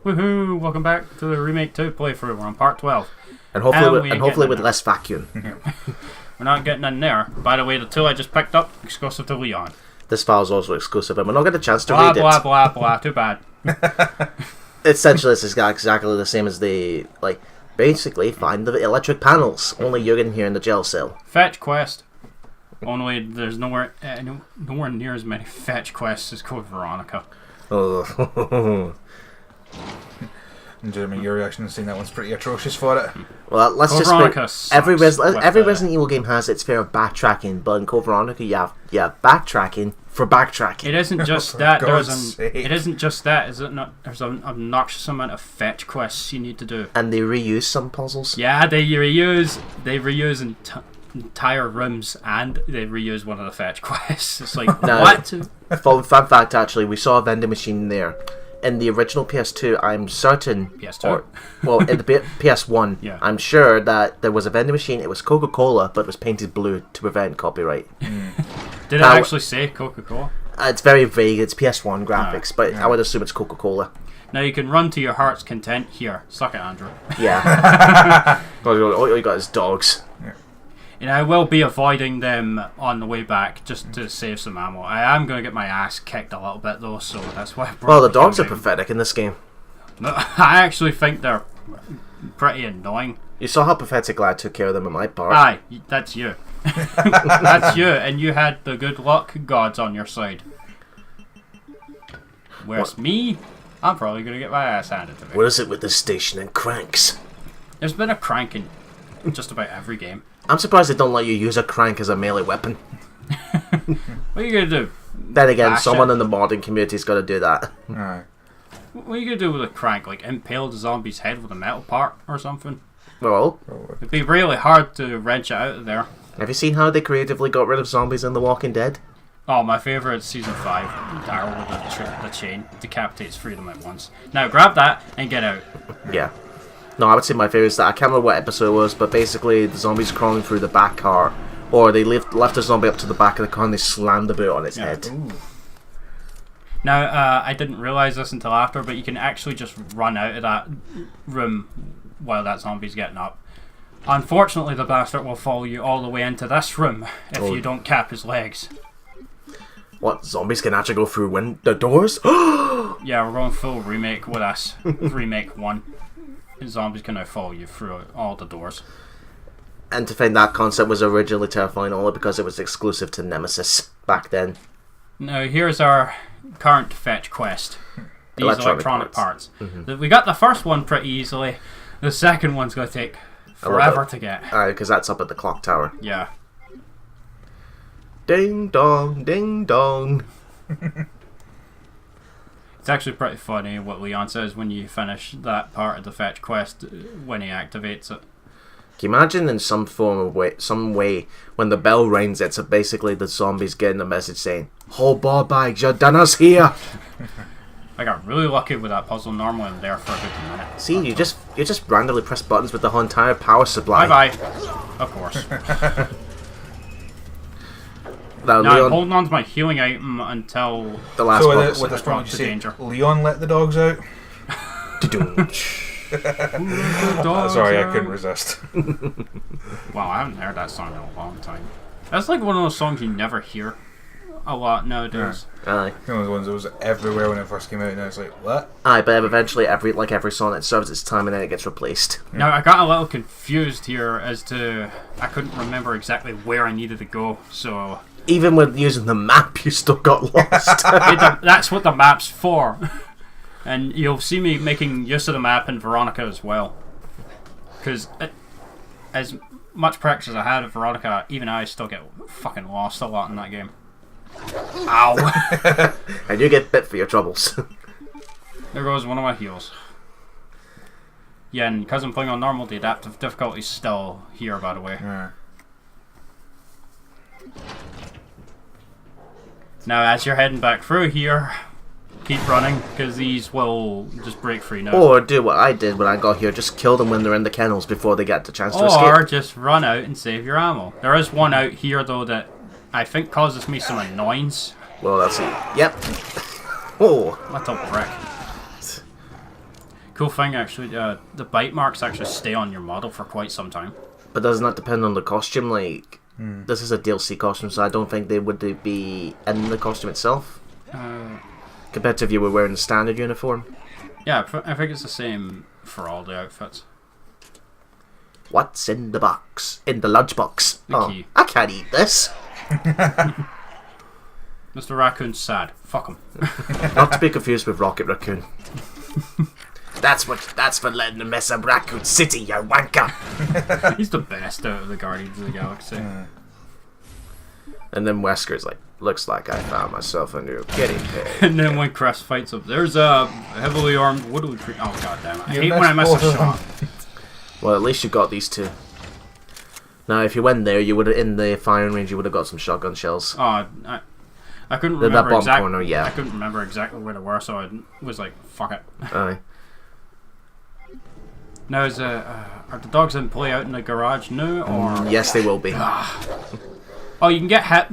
Woohoo! Welcome back to the Remake 2 playthrough. We're on part 12. And hopefully with less vacuum. We're not getting in there. By the way, the tool I just picked up, exclusive to Leon. This file is also exclusive, and we're not getting a chance to blah, read blah, it. Blah, blah, blah. Too bad. Essentially, this is exactly the same as the, basically, find the electric panels. Only you're in here in the jail cell. Fetch quest. Only there's nowhere near as many fetch quests as Code Veronica. Oh. Jeremy, your reaction to seeing that one's pretty atrocious for it. Well, let's Code just Veronica every Resident Evil game has its fair of backtracking, but in Code Veronica, you have backtracking for backtracking. It isn't just that. Sake. It isn't just that. Is it not? There's an obnoxious amount of fetch quests you need to do. And they reuse some puzzles. Yeah, they reuse entire rooms, and they reuse one of the fetch quests. It's like what? Fun fact, actually, we saw a vending machine there. In the original PS2, I'm certain... PS2? In the PS1, yeah. I'm sure that there was a vending machine. It was Coca-Cola, but it was painted blue to prevent copyright. Did it actually say Coca-Cola? It's very vague. It's PS1 graphics, but I would assume it's Coca-Cola. Now you can run to your heart's content. Here, suck it, Andrew. Yeah. All you got is dogs. Yeah. And I will be avoiding them on the way back just to save some ammo. I am going to get my ass kicked a little bit though, so that's why I brought Well, the dogs are pathetic in this game. No, I actually think they're pretty annoying. You saw how pathetically I took care of them in my part. Aye, that's you. That's you, and you had the good luck gods on your side. Whereas me, I'm probably going to get my ass handed to me. What is it with this station and cranks? There's been a crank in just about every game. I'm surprised they don't let you use a crank as a melee weapon. What are you going to do? Then again, someone in the modding community's got to do that. Alright. What are you going to do with a crank? Like impale the zombie's head with a metal part or something? Well, it'd be really hard to wrench it out of there. Have you seen how they creatively got rid of zombies in The Walking Dead? Oh, my favourite is Season 5. Daryl with the chain decapitates three of them at once. Now grab that and get out. Yeah. No, I would say my favourite is that I can't remember what episode it was, but basically the zombies crawling through the back car, or they left a zombie up to the back of the car and they slammed the boot on its head. Ooh. Now, I didn't realise this until after, but you can actually just run out of that room while that zombie's getting up. Unfortunately, the bastard will follow you all the way into this room if you don't cap his legs. What, zombies can actually go through the doors? Yeah, we're going full remake with us. Remake 1. Zombies can now follow you through all the doors. And to find that concept was originally terrifying only because it was exclusive to Nemesis back then. Now here's our current fetch quest. These electronic parts. Mm-hmm. We got the first one pretty easily. The second one's going to take forever to get. Because that's up at the clock tower. Yeah. Ding dong, ding dong. It's actually pretty funny what Leon says when you finish that part of the fetch quest when he activates it. Can you imagine in some way when the bell rings, it's basically the zombies getting a message saying, "Hold ball bags, your dinner's here." I got really lucky with that puzzle. Normally I'm there for a good minute. See, you just randomly press buttons with the whole entire power supply. Bye bye. Of course. Now, Leon, Leon, I'm holding on to my healing item until the last one. So with this one, you say, danger. Leon let the dogs out? Sorry, I couldn't resist. Wow, I haven't heard that song in a long time. That's like one of those songs you never hear a lot nowadays. Aye. One of the ones that was everywhere when it first came out, and I was like, what? Aye, but eventually every song, it serves its time and then it gets replaced. Now, I got a little confused here as to... I couldn't remember exactly where I needed to go, so... Even with using the map, you still got lost. That's what the map's for. And you'll see me making use of the map in Veronica as well. Because as much practice as I had at Veronica, even I still get fucking lost a lot in that game. Ow! And you get bit for your troubles. There goes one of my heals. Yeah, and because I'm playing on normal, the adaptive difficulty's still here, by the way. Yeah. Now, as you're heading back through here, keep running, because these will just break free now. Or do what I did when I got here, just kill them when they're in the kennels before they get the chance to escape. Or just run out and save your ammo. There is one out here, though, that I think causes me some annoyance. Well, that's it. Yep. Oh. Little prick. Cool thing, actually, the bite marks actually stay on your model for quite some time. But doesn't that depend on the costume? Like, this is a DLC costume, so I don't think they would be in the costume itself. Compared to if you were wearing the standard uniform. Yeah, I think it's the same for all the outfits. What's in the box? In the lunchbox. The key. I can't eat this. Mr. Raccoon's sad. Fuck him. Not to be confused with Rocket Raccoon. That's for letting him mess up Raccoon City, you wanker. He's the best out of the Guardians of the Galaxy. And then Wesker's like, looks like I found myself a new guinea pig. And then when Crest fights him, there's a heavily armed woodly tree. Oh god damn it! I hate when I miss a shot. Well, at least you got these two. Now, if you went there, you would have in the firing range. You would have got some shotgun shells. Oh, I couldn't That remember bottom exactly. corner, yeah. I couldn't remember exactly where they were, so I was like, "Fuck it." Aye. Now, are the dogs in play out in the garage now, or? Yes, they will be. Oh, you can get hit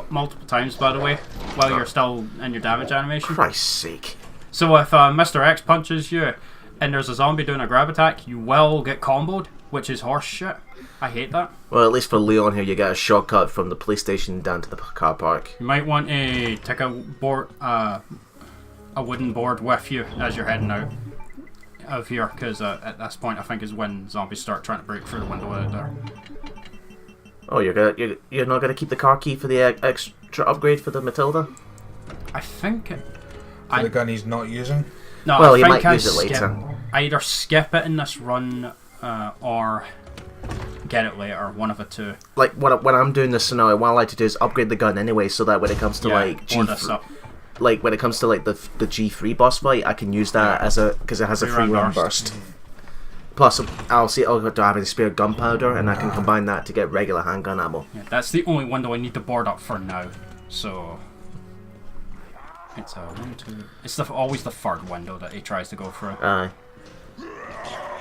multiple times, by the way, while you're still in your damage animation. Christ's sake. So if Mr. X punches you, and there's a zombie doing a grab attack, you will get comboed, which is horse shit. I hate that. Well, at least for Leon here, you get a shortcut from the police station down to the car park. You might want to take a wooden board with you as you're heading out of here, because at this point I think is when zombies start trying to break through the window out there. Oh, you're not gonna keep the car key for the extra upgrade for the Matilda? I think The gun he's not using. no. Well, I you think might I use it later. I either skip it in this run or get it later. One of the two. Like when I'm doing this scenario, what I like to do is upgrade the gun anyway, so that when it comes to like or this up. like when it comes to like the G3 boss fight, I can use that as a because it has a free run burst. Plus, I'll see. Oh, do I have any spare gunpowder, and I can combine that to get regular handgun ammo. Yeah, that's the only window I need to board up for now. So it's a 1, 2. It's always the third window that he tries to go through. Aye.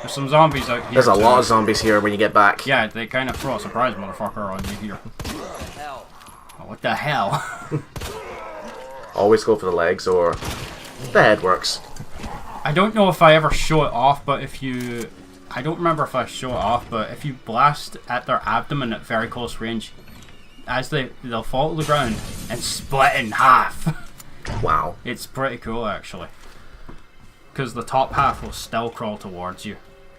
There's some zombies out here. There's a too. lot of zombies here when you get back. Yeah, they kind of throw a surprise motherfucker on you here. Oh, what the hell? Always go for the legs or the head works. I don't know if I ever show it off, but if you... I don't remember if I show it off, but if you blast at their abdomen at very close range, as they'll fall to the ground and split in half. Wow. It's pretty cool, actually. Because the top half will still crawl towards you.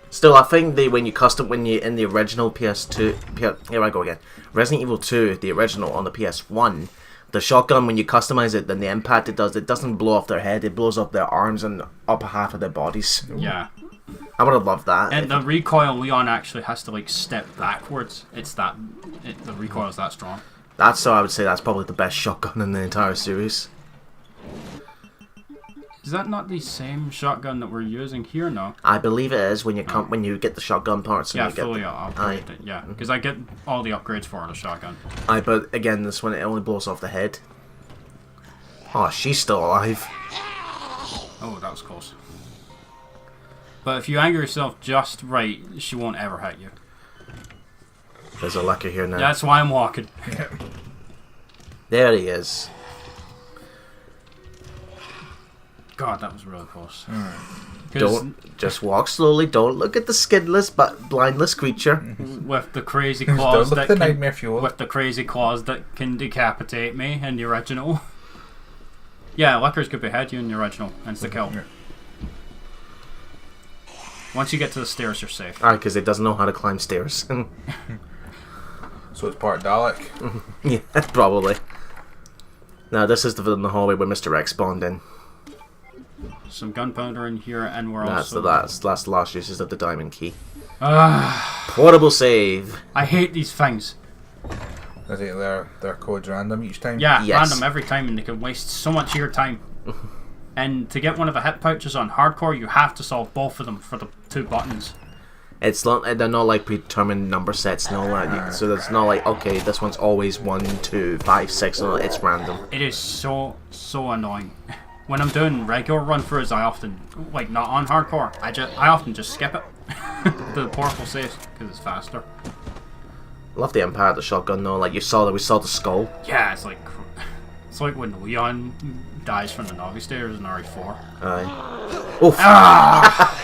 Still, I think when you in the original PS2, here I go again. Resident Evil 2, the original on the PS1, the shotgun when you customize it, then the impact it doesn't blow off their head, it blows up their arms and upper half of their bodies. Yeah. I would have loved that. And the recoil, Leon actually has to like step backwards. The recoil is that strong. I would say that's probably the best shotgun in the entire series. Is that not the same shotgun that we're using here now? I believe it is when you get the shotgun parts. Yeah, and you fully get upgraded. Yeah, because I get all the upgrades for the shotgun. but again, this one it only blows off the head. Oh, she's still alive. Oh, that was close. But if you anger yourself just right, she won't ever hit you. There's a Lecker here now. That's why I'm walking. There he is. God, that was really close. Don't just walk slowly. Don't look at the skinless but blindless creature. With the crazy Don't claws look that at the can, nightmare fuel. with the crazy claws that can decapitate me in the original. Yeah, Lickers could behead you in the original. Insta kill. Yeah. Once you get to the stairs, you're safe. Alright, because it doesn't know how to climb stairs. So it's part Dalek. Yeah, probably. Now this is the hallway where Mr. X spawned in. Some gunpowder in here, and we're That's also... the last uses of the diamond key. Ah, Portable save. I hate these things. I think their code's random each time. Yeah, Yes. random every time, and they can waste so much of your time. And to get one of the hit pouches on hardcore, you have to solve both of them for the 2 buttons. It's not. They're not like predetermined number sets and all that. So it's not like okay, this one's always 1, 2, 5, 6. No, it's random. It is so annoying. When I'm doing regular run throughs, I often not on hardcore. I often just skip it. The portable saves because it's faster. Love the impact of the shotgun though. Like we saw the skull. Yeah, it's like when Leon dies from the Navi stairs in RE4. Aye. Oof. Ah!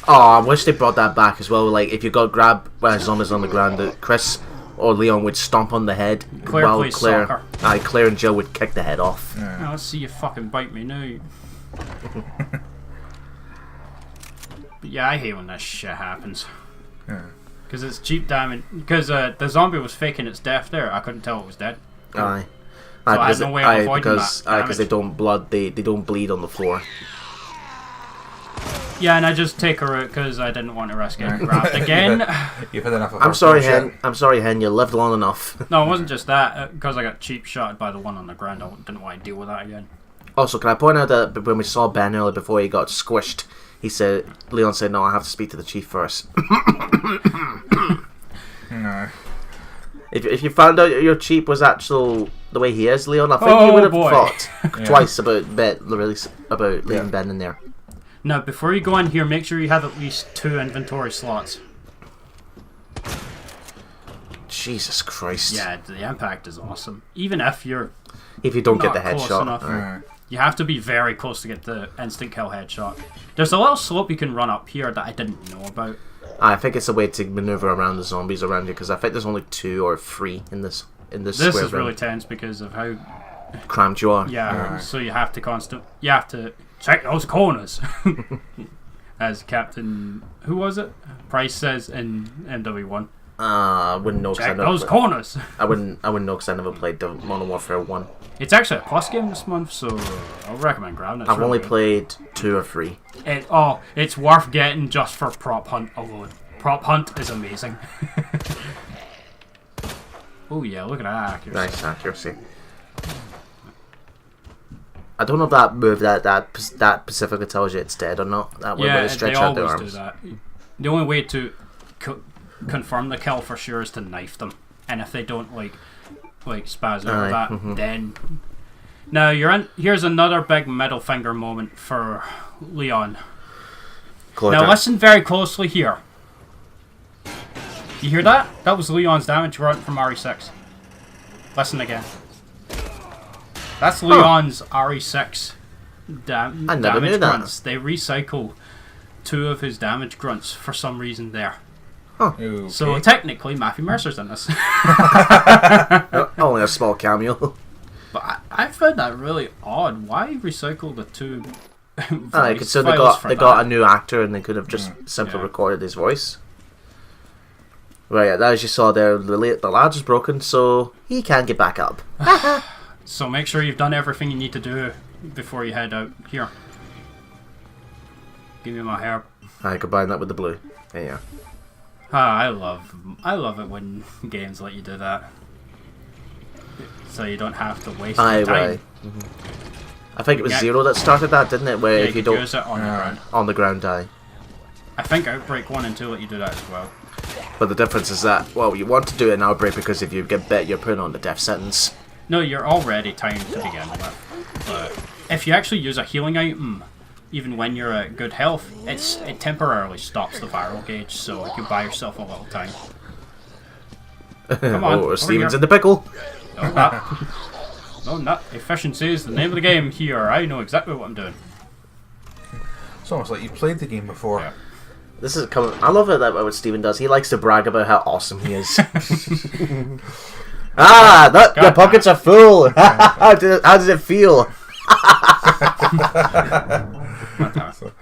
Oh, I wish they brought that back as well. Like, if you got grab zombies on the ground, that Chris or Leon would stomp on the head Claire while plays soccer. Claire and Jill would kick the head off. Yeah. Oh, let's see you fucking bite me now. But yeah, I hate when this shit happens. Yeah. Because it's cheap damage. Because the zombie was faking its death there. I couldn't tell it was dead. Aye. So I had no way of avoiding because that because they don't they don't bleed on the floor. Yeah, and I just take her out because I didn't want to risk getting grabbed again. You've had enough of I'm sorry, shit. Hen. I'm sorry, Hen. You lived long enough. No, it wasn't just that. Because I got cheap shot by the one on the ground. I didn't want to deal with that again. Also, can I point out that when we saw Ben earlier before he got squished, Leon said, "No, I have to speak to the chief first." No. If you found out your chief was actual the way he is, Leon, I think you would have thought twice about leaving Ben in there. Now, before you go in here, make sure you have at least 2 inventory slots. Jesus Christ! Yeah, the impact is awesome. Even if you're If you don't get not the close headshot, enough. Yeah. You have to be very close to get the instant kill headshot. There's a little slope you can run up here that I didn't know about. I think it's a way to maneuver around the zombies around you because I think there's only 2 or 3 in this. This square is room. really tense because of how Cramped you are. Yeah, so you have to check those corners. As Captain, who was it? Price says in MW1. I wouldn't know. Check those corners. I wouldn't know because I never played Modern Warfare 1. It's actually a plus game this month, so I'll recommend grabbing it. I've only played 2 or 3. It's worth getting just for prop hunt alone. Prop hunt is amazing. Oh yeah, look at that accuracy. Nice accuracy. I don't know if that move that specifically tells you it's dead or not. That way where they stretch out their arms. Do that. The only way to confirm the kill for sure is to knife them, and if they don't like spaz over that, then now you're in. Here's another big middle finger moment for Leon. Now listen very closely here. You hear that? That was Leon's damage run from RE6. Listen again. That's Leon's RE6 damage grunts. They recycle 2 of his damage grunts for some reason there. Huh. Okay. So technically, Matthew Mercer's in this. Only a small cameo. But I found that really odd. Why recycle the 2 so they got a new actor and they could have just simply recorded his voice. Right, yeah, as you saw there, the ladge is broken, so he can't get back up. So make sure you've done everything you need to do before you head out. Here. Give me my hair. I combine that with the blue. There you are. I love it when games let you do that. So you don't have to waste your time. Right. I think it was Zero that started that, didn't it? Where if you don't use it on the ground. On the ground, die. I think Outbreak 1 and 2 let you do that as well. But the difference is that, well, you want to do it in Outbreak because if you get bit, you're putting on the death sentence. No, you're already timed to begin with. But if you actually use a healing item, even when you're at good health, it temporarily stops the viral gauge, so you buy yourself a little time. Come on, Steven's in the pickle. No, not efficiency is the name of the game here. I know exactly what I'm doing. It's almost like you've played the game before. Yeah. This is coming. I love it that what Steven does. He likes to brag about how awesome he is. Your pockets are full. How does it feel?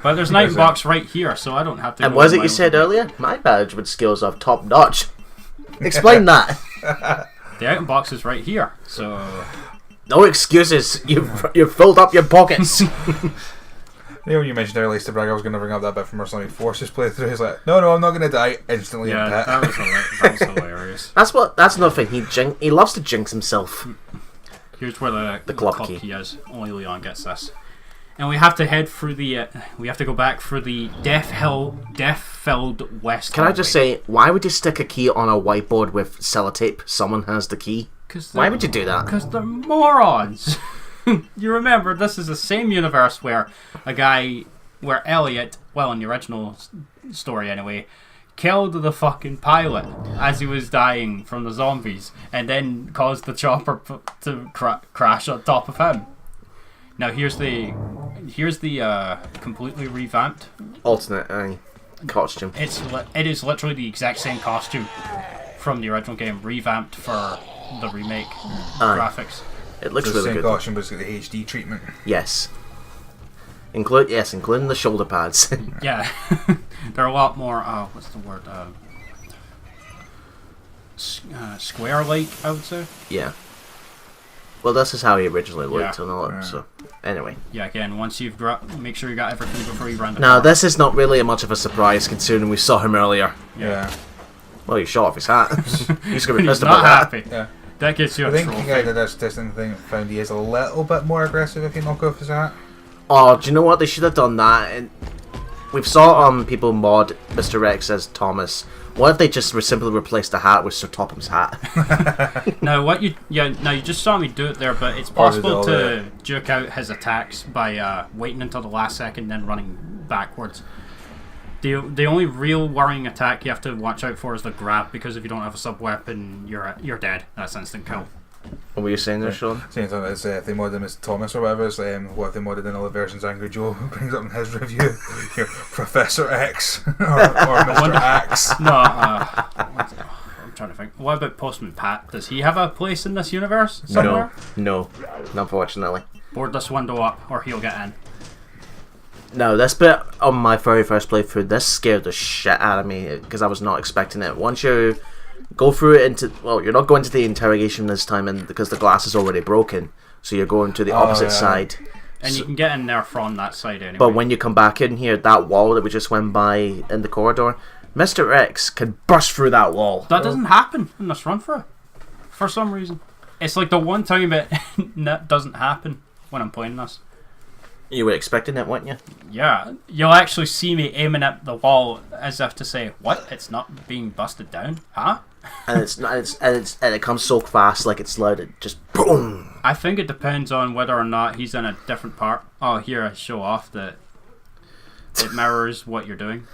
But there's an item box right here, so I don't have to. And was it you said earlier? My management skills are top notch. Explain that. The item box is right here, so no excuses. You've filled up your pockets. You know when you mentioned earlier to brag, I was going to bring up that bit from our Sonic Forces playthrough. He's like, no, I'm not going to die instantly. Yeah, that was hilarious. That's another thing. He loves to jinx himself. Here's where the club key is. Only Leon gets this, and we have to head through the. We have to go back for the death-filled West. Can I just say, why would you stick a key on a whiteboard with sellotape? Someone has the key. Why would you do that? Because they're morons. You remember, this is the same universe where Elliot, well, in the original story anyway, killed the fucking pilot as he was dying from the zombies, and then caused the chopper to crash on top of him. Now here's the here's the completely revamped. Alternate costume. It is literally the exact same costume from the original game, revamped for the remake graphics. It looks So really same good. costume, but it's got the HD treatment. Yes. Including the shoulder pads. Yeah, they're a lot more. What's the word? Square-like, I would say. Yeah. Well, this is how he originally looked Yeah. and all that. So, anyway. Yeah, again, once you've make sure you got everything before you run the Now, car. this is not really much of a surprise considering we saw him earlier. Yeah. Well, he shot off his hat. He's gonna be He's pissed not about that. happy. Yeah. That gets you I a think trophy. the guy did this testing thing found he is a little bit more aggressive if you knock off his hat. Oh, do you know what? They should have done that. And we've saw people mod Mr. Rex as Thomas. What if they just simply replaced the hat with Sir Topham's hat? Now you just saw me do it there, but it's Or did possible all to that. juke out his attacks by waiting until the last second, then running backwards. The only real worrying attack you have to watch out for is the grab, because if you don't have a sub weapon, you're dead. That's instant kill. What were you saying there, Sean? Same time as if they modded him as Thomas or whatever, it's what if they modded in other versions Angry Joe brings up in his review. You know, Professor X or Mr. Axe. No, I'm trying to think. What about Postman Pat? Does he have a place in this universe somewhere? No, unfortunately. Board this window up, or he'll get in. No, this bit on my very first playthrough, this scared the shit out of me because I was not expecting it. Once you go through it you're not going to the interrogation this time, and because the glass is already broken, so you're going to the opposite side. And you can get in there from that side anyway. But when you come back in here, that wall that we just went by in the corridor, Mr. X can burst through that wall. that doesn't happen in this run through, for some reason. It's like the one time that doesn't happen when I'm playing this. You were expecting it, weren't you? Yeah, you'll actually see me aiming at the wall as if to say, "What? It's not being busted down, huh?" And it comes so fast, like it's loud. It just boom. I think it depends on whether or not he's in a different part. Oh, here I show off that it mirrors what you're doing.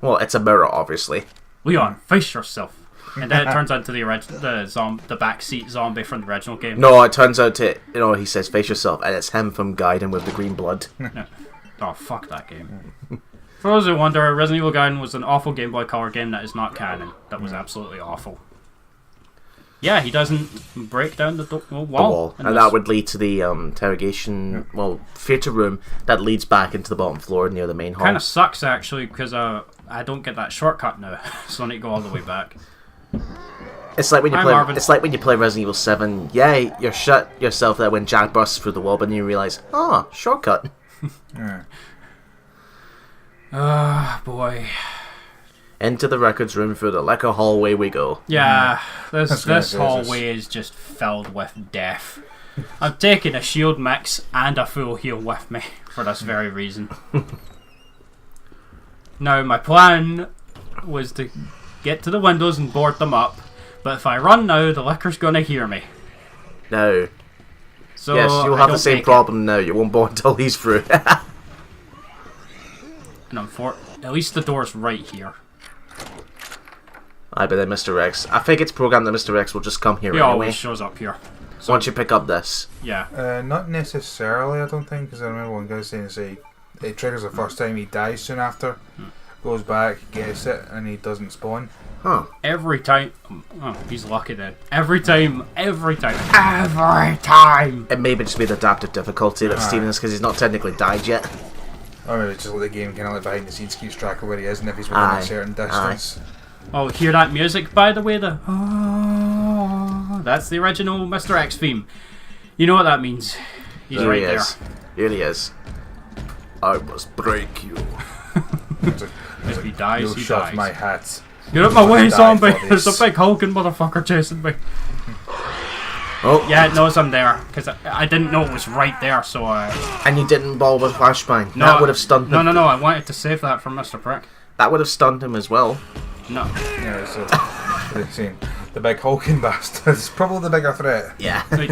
Well, it's a mirror, obviously. Leon, face yourself. And then it turns out to the backseat zombie from the original game. No, it turns out he says face yourself, and it's him from Gaiden with the green blood. Yeah. Oh, fuck that game. For those who wonder, Resident Evil Gaiden was an awful Game Boy Color game that is not canon. That was absolutely awful. Yeah, he doesn't break down the wall. And that would lead to the interrogation, theatre room that leads back into the bottom floor near the main hall. Kind of sucks, actually, because I don't get that shortcut now, so I need to go all the way back. It's like when you Hi, play. Marvin. It's like when you play Resident Evil 7. Yeah, you're shut yourself there when Jack bursts through the wall, but then you realise, shortcut. Yeah. Ah, boy. Into the records room through the liquor hallway we go. Yeah, That's this good. hallway is just filled with death. I'm taking a shield mix and a full heal with me for this very reason. Now, my plan was to get to the windows and board them up, but if I run now, the liquor's gonna hear me. No. So Yes, you'll I have the don't same make problem now. You won't board until he's through. And at least the door's right here. Aye, but then Mr. X. I think it's programmed that Mr. X will just come here He anyway. always shows up here. So, Once you pick up this. yeah. Not necessarily, I don't think, because I remember one guy saying it triggers the first time, he dies soon after, goes back, gets it, and he doesn't spawn. Huh. Every time. Oh, he's lucky then. Every time. It may just be the adaptive difficulty that's Aye. stealing this because he's not technically died yet. Or maybe it's just like the game kind of like behind the scenes keeps track of where he is and if he's within Aye. a certain distance. Oh, hear that music, by the way? That's the original Mr. X theme. You know what that means. He's Here right he there. is. Here he is. I must break you. If he dies, You'll he shove dies. my hat. Get out my way, Die zombie! for There's a this. big hulking motherfucker chasing me. Oh, Yeah, it knows I'm there, because I didn't know it was right there, so and you didn't ball with flashbang. No, That would have stunned him. No, I wanted to save that from Mr. Prick. That would have stunned him as well. No. Yeah, so they're saying the big hulking bastard is probably the bigger threat. Yeah. Like,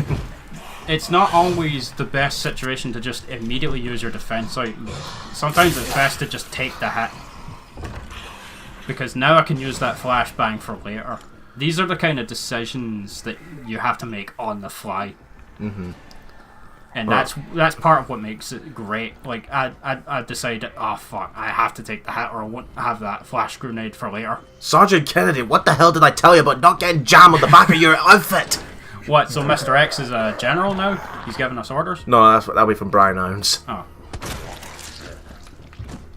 it's not always the best situation to just immediately use your defense out. Sometimes it's best to just take the hit. Because now I can use that flashbang for later. These are the kind of decisions that you have to make on the fly. And that's part of what makes it great. Like, I decided, oh fuck, I have to take the hit or I won't have that flash grenade for later. Sergeant Kennedy, what the hell did I tell you about not getting jam on the back of your outfit? What, so Mr. X is a general now? He's giving us orders? No, that'll be from Brian Irons. Oh.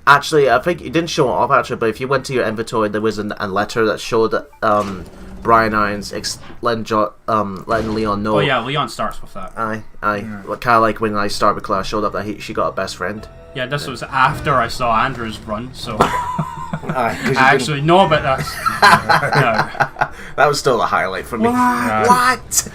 Actually, I think he didn't show it off, actually, but if you went to your inventory, there was a letter that showed that Brian Irons letting Leon know. Oh yeah, Leon starts with that. Aye. Kind of like when I started with Claire, showed up that she got a best friend. Yeah, this was after I saw Andrew's run, so... Aye, I actually know about that. No. That was still a highlight for me. What?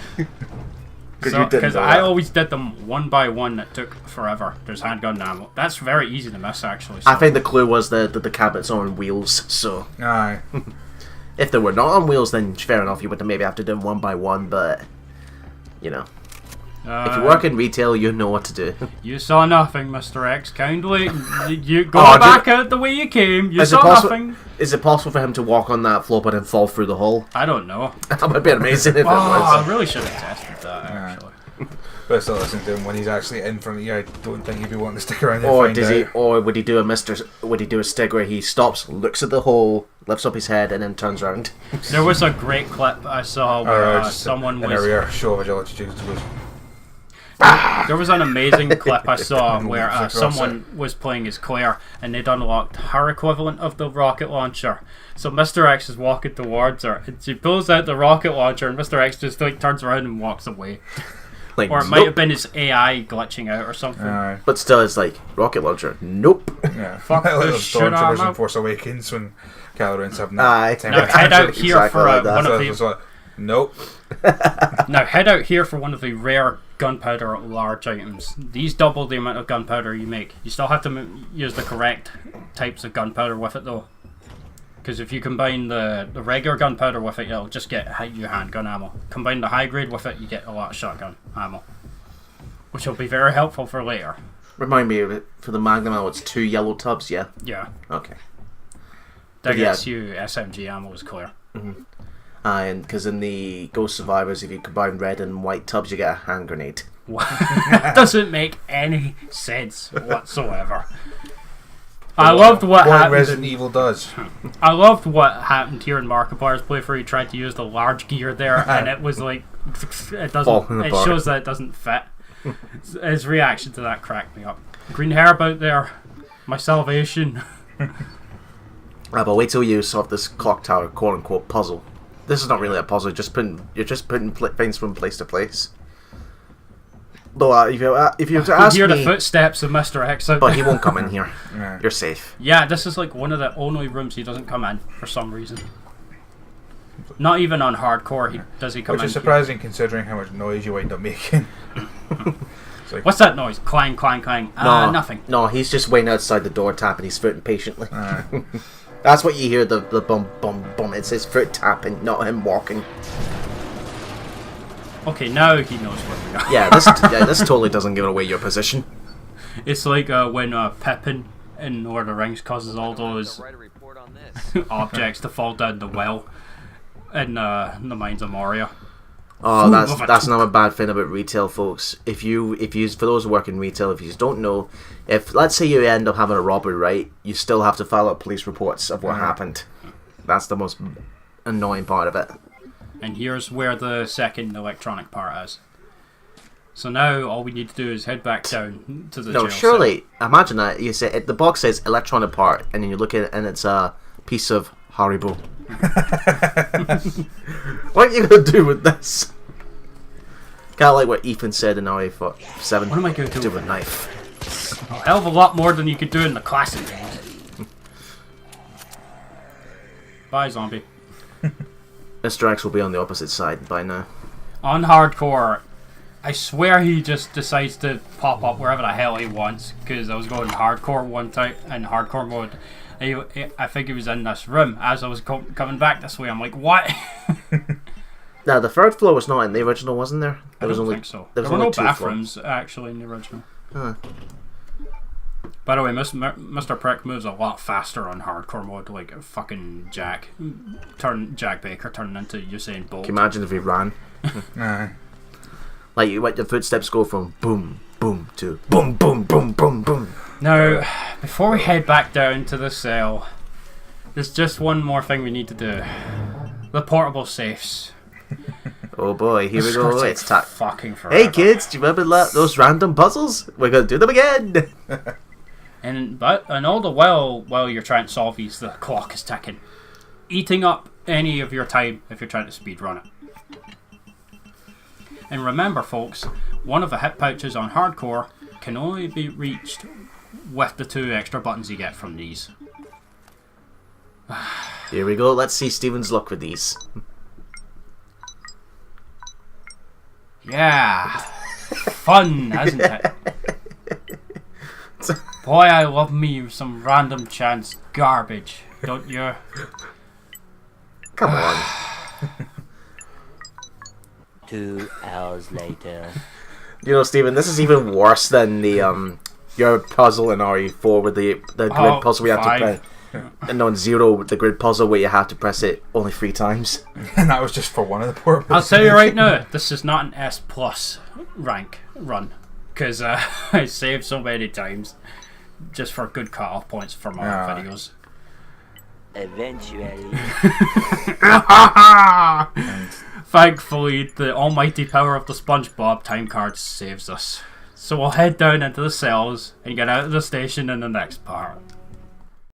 Because I always did them one by one. That took forever. There's handgun ammo. That's very easy to miss, actually. So. I think the clue was the cabinets are on wheels. So Aye. if they were not on wheels, then fair enough. You would maybe have to do them one by one. But you know, if you work in retail, you know what to do. You saw nothing, Mr. X. Kindly, you go back out the way you came. You saw nothing. Is it possible for him to walk on that floor but then fall through the hole? I don't know. That would be amazing if it was. I really should have tested that, actually. But still listen to him when he's actually in front of you. I don't think he'd be wanting to stick around there. Or would he do a stick where he stops, looks at the hole, lifts up his head, and then turns around? There was a great clip I saw where someone was. In a show of agility. There was an amazing clip I saw where someone was playing as Claire and they'd unlocked her equivalent of the rocket launcher. So Mr. X is walking towards her and she pulls out the rocket launcher and Mr. X just like turns around and walks away. Like, or it might have been his AI glitching out or something. But still, it's like, rocket launcher, nope. Yeah. Fuck like the shit out of in Force Awakens when Kylo Ren's having that. Now head out here exactly for like one of the... Nope. Now head out here for one of the rare gunpowder large items. These double the amount of gunpowder you make. You still have to use the correct types of gunpowder with it though. Because if you combine the regular gunpowder with it, it'll just get you handgun ammo. Combine the high grade with it, you get a lot of shotgun ammo. Which will be very helpful for later. Remind me of it, for the Magnum ammo, it's 2 yellow tubs, yeah? Yeah. Okay. That gets you SMG ammo is clear. Mm-hmm. And because in the Ghost Survivors, if you combine red and white tubs, you get a hand grenade. That doesn't make any sense whatsoever. I loved what happened. Resident Evil does. I loved what happened here in Markiplier's playthrough. He tried to use the large gear there, and it was like it doesn't. It shows that it doesn't fit. His reaction to that cracked me up. Green hair about there, my salvation. But wait till you solve this clock tower quote unquote puzzle. This is not really a puzzle. You're just putting things from place to place. Though if you were to ask hear me, the footsteps of Mr. X out but there. he won't come in here. You're safe. Yeah, this is like one of the only rooms he doesn't come in for some reason. Not even on hardcore does he come in. Which is surprising considering how much noise you wind up making. Like, what's that noise? Clang, clang, clang. Nothing. No, he's just waiting outside the door, tapping his foot impatiently. That's what you hear. The bum bum bum. It's his foot tapping, not him walking. Okay, now he knows where we are. Yeah, this totally doesn't give away your position. It's like when Pippin in Lord of the Rings causes all those objects to fall down the well in the Mines of Moria. Oh, that's another bad thing about retail, folks. If you for those who work in retail, if you don't know, if let's say you end up having a robbery, right, you still have to file out police reports of what happened. That's the most annoying part of it. And here's where the second electronic part is. So now all we need to do is head back down to the jail surely, cell. Imagine that. You say the box says electronic part, and then you look at it and it's a piece of Haribo. What are you going to do with this? Kind of like what Ethan said in RE7. What am I going to do with a knife? A hell of a lot more than you could do in the classic games. Bye, zombie. Mr. X will be on the opposite side by now. On hardcore, I swear he just decides to pop up wherever the hell he wants. Because I was going hardcore one time in hardcore mode. I think he was in this room. As I was coming back this way, I'm like, what? Now the third floor was not in the original, wasn't there? I don't think so. There were no bathrooms actually in the original. Huh. By the way, Mr. Prick moves a lot faster on hardcore mode, like a fucking Jack Baker turning into Usain Bolt. Can you imagine if he ran? Like the footsteps go from boom, boom to boom, boom, boom, boom, boom. Now, before we head back down to the cell, there's just one more thing we need to do. The portable safes. Oh boy, here we It's go. gonna take It's time. fucking forever. Hey kids, do you remember those random puzzles? We're gonna do them again. And all the while you're trying to solve these, the clock is ticking, eating up any of your time if you're trying to speedrun it. And remember, folks, one of the hit pouches on hardcore can only be reached with the 2 extra buttons you get from these. Here we go. Let's see Steven's luck with these. Yeah, fun, isn't it? Boy, I love me some random chance garbage, don't you? Come on. 2 hours later. You know, Steven, this is even worse than the your puzzle in RE4 with the grid puzzle we have to press. And on 0, the grid puzzle where you have to press it only 3 times. And that was just for one of the purposes. I'll tell you right now, this is not an S plus rank run, because I saved so many times just for good cut-off points from our videos. Eventually. Thankfully, the almighty power of the SpongeBob time card saves us. So we'll head down into the cells and get out of the station in the next part.